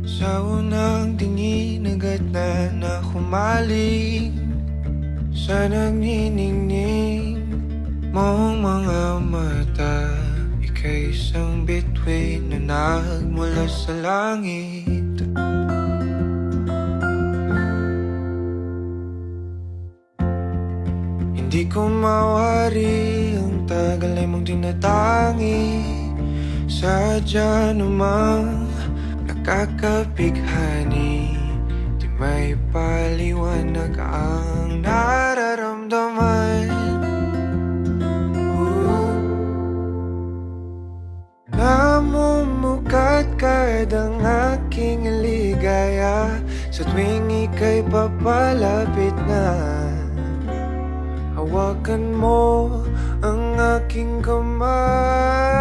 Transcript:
Sa unang tingin agad na humaling sa nagniningning mong mga mata. Ika'y isang bituin na nagmula sa langit. Hindi ko mawari ang tagal ay mong tinatangi. Sadya namang nakakapighani, di may paliwanag ang nararamdaman. Namumukat kadang aking ligaya sa tuwing ika'y papalapit na. Hawakan mo ang aking kamay.